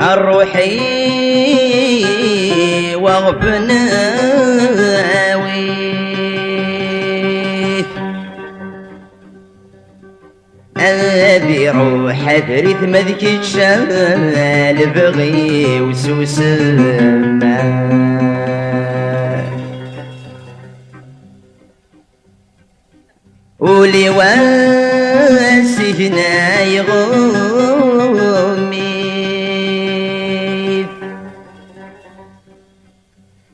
الروحي وغبناوي أبي روح أدري ثمذك الشمال بغي وسوسما ولي واسي هنا يغومي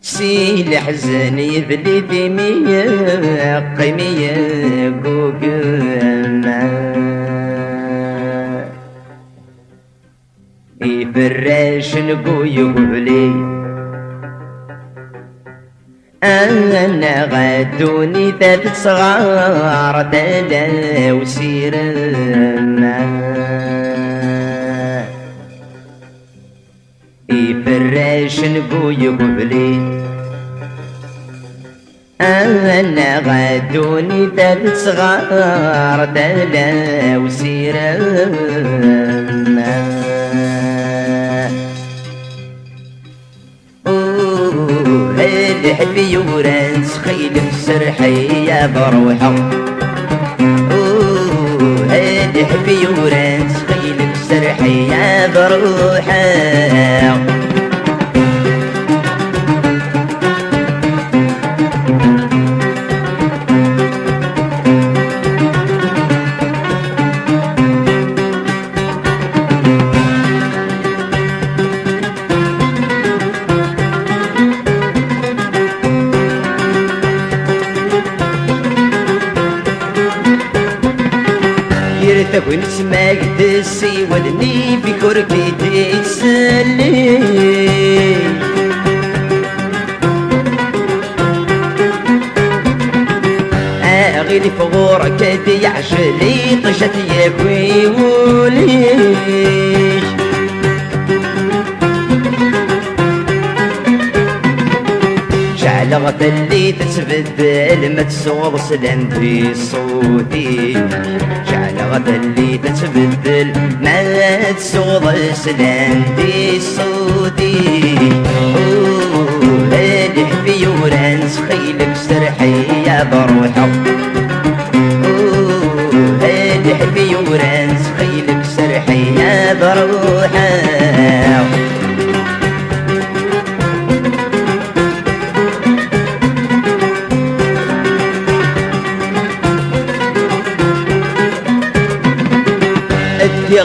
سيل حزني بلي مية قيمية قوقما يفرش نقويولي أنا غدوني ثلاث صغار دلا وسيرنا يفرش نقويولي أنا غدوني ثلاث صغار دلا وسيرنا الحبي ورانس خيل بسرحي يا بروحه الحبي ورانس خيل بسرحي يا بروحه تكون سماك دسي ودني في كركي تسلي أغيلي فغورك تيعشلي طشت يكوي وليش شعلغة اللي تتبدل ما تسوض سلام في صوتي شعلغة اللي تتبدل ما تسوض سلام في صوتي الحبي ورانس خيلك سرحي يا بروحه الحبي ورانس خيلك سرحي يا بروحه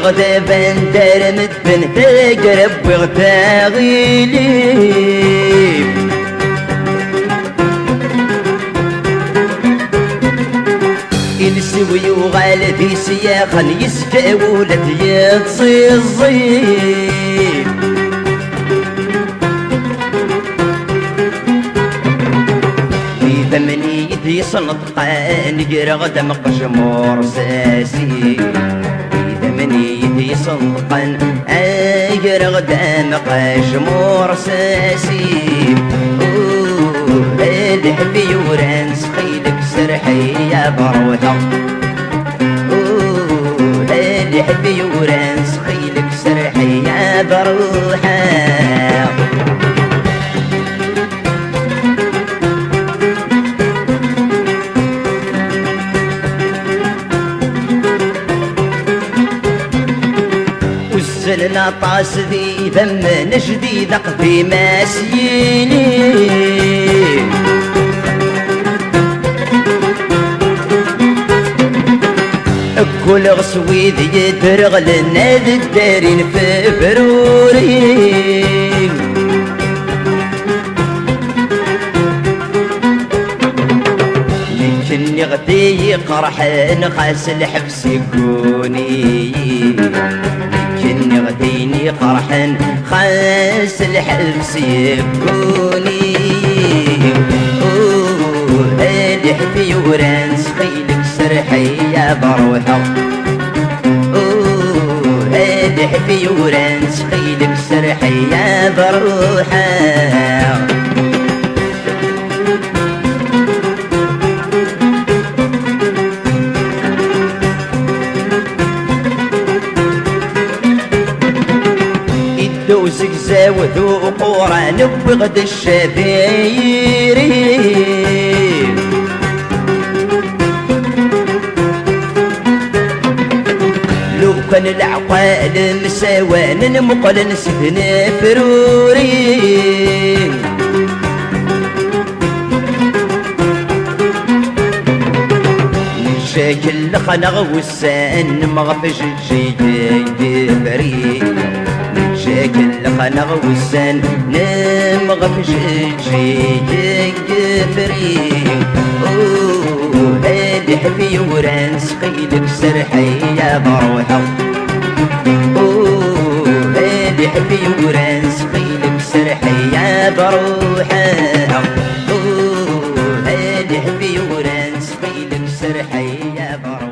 غدا بندر مدفن تقرب وغتاغيلي ينسوي وغالتي سياخا يسفع ولد يتصي الصيف في ثمنيتي صنطقان قرا غدا مقشمور ساسي منيتي صدقا أجر غدام قشمور ساسي الحبي ورانس خيلك سرحي يا بروحه الحبي ورانس خيلك سرحي يا بروحه وزلنا طاس ذي ذم نجدي ذق في ماسيني كل غسوي ذي يدرغ لنا ذي الدارين في بروري كني غدي قرحان خاس الحبس يكوني كني غديني قرحان خاس الحبس يكوني هادي حبي ورانس خيلك سرحي يا بروحه هادي حبي ورانس خيلك سرحي يا بروحه دوسك زاوذ وقران بغد الشبيرين لو كان العقال مساوان مقل نسفن فرورين نشاكل خنغ وسان مغفش جي بريد شكل خنغ وسان نمغفش جي فريق هادي حبي ورانس قيدك سرحي يا بروحه هادي حبي ورانس قيدك سرحي يا بروحه هادي حبي ورانس قيدك سرحي يا بروحه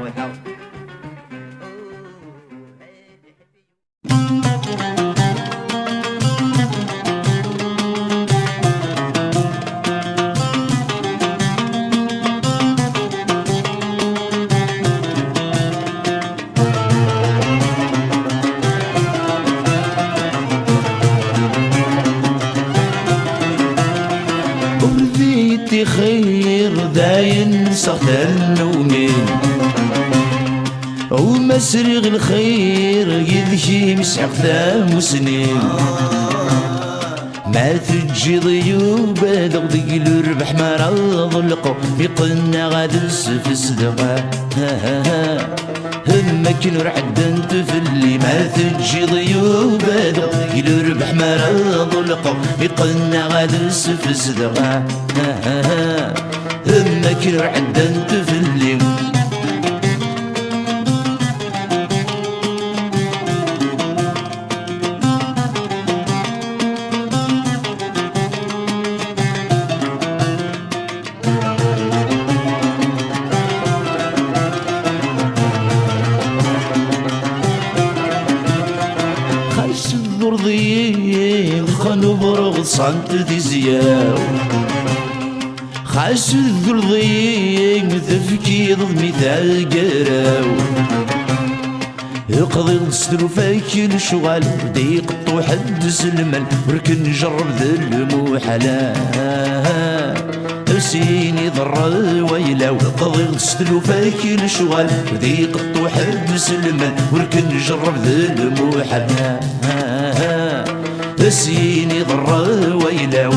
خير داين سخن ومين ومسرغ الخير يذكي مسحق ثام سنين ما تجي ضيوب ذغ الربح ما رضلقو يقلنا غادس في الصدقة همك نور عدن تفلي ما تجي ضيوب ذغ الربح ما رضلقو يقلنا غادس في الصدقة همك نور عدن تفلي خانو برغ صنت دي زياو خاش الذرضين تفكي ضمي تاقراو يقضي الستر فاكي الشغال بدي يقطو حد سلمان وركن نجرب ذا المحلا سيني ضر ويلاو يقضي الستر فاكي الشغال بدي يقطو حد سلمان وركن نجرب ذا المحلا سيني ضر ويلاو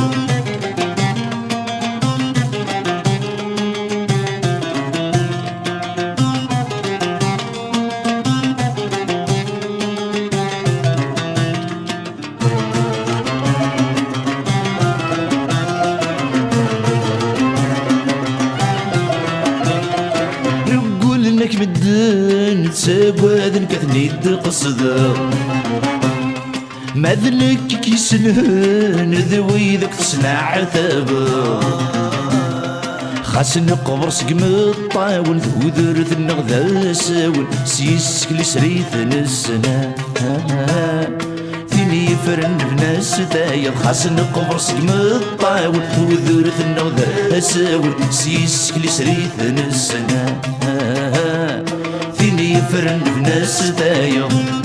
نقول انك بدن تساقواد نكثني تقصد مذلك كيسنهن ذوي ذاك تصنع عتابه خاص نقبر سقم الطاول وذرث النغذا ساول سيسك لسريث نسنا ثني فرن بناس تايض خاص نقبر سقم الطاول وذرث النغذا ساول سيسك لسريث نسنا ثني فرن بناس تايض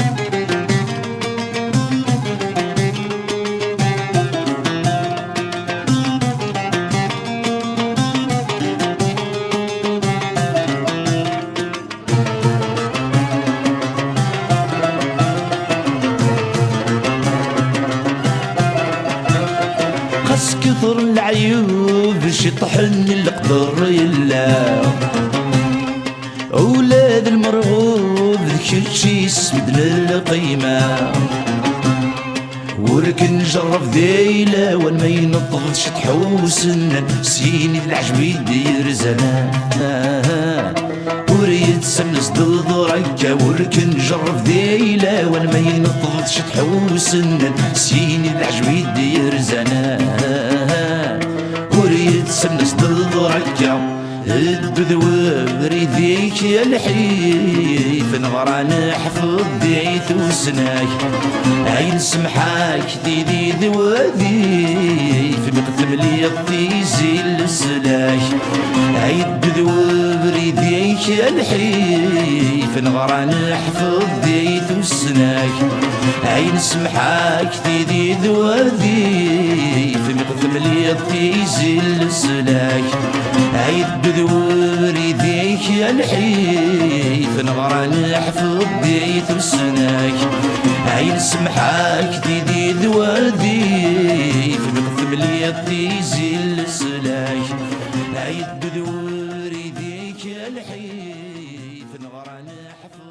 خاص كثر العيوب باش يطحن القدر يلا اولاد المرغوب ذاك الشي يسمد للقيمه وركن نجرب ذيلا وان ما ينطفش تحوسنا سيني العجب يدير زمان وريد سمس ضد ركا وركن نجرب ذيلا وان ما ينطفش تحوسنا سيني العجب يدير زمان وريد سمس ضد ركا الدذوب ريديك يا الحيف نغرى نحفظ ديت وسناك عين سمحاك ديدي ذوذي في مقتم لي الطيزي السلاك عين الدذوب ريديك يا الحيف نغرى نحفظ ديت وسناك عين سمحاك ديدي ذوذي في مقتم لي الطيزي السلاك عين ذور يديك يا الحيف نغرى نحفظ ديت وسناك عين سمحاك ديدي ذوادي في مقثم لي الطيزي السلاك عين ذور يديك يا الحيف نغرى نحفظ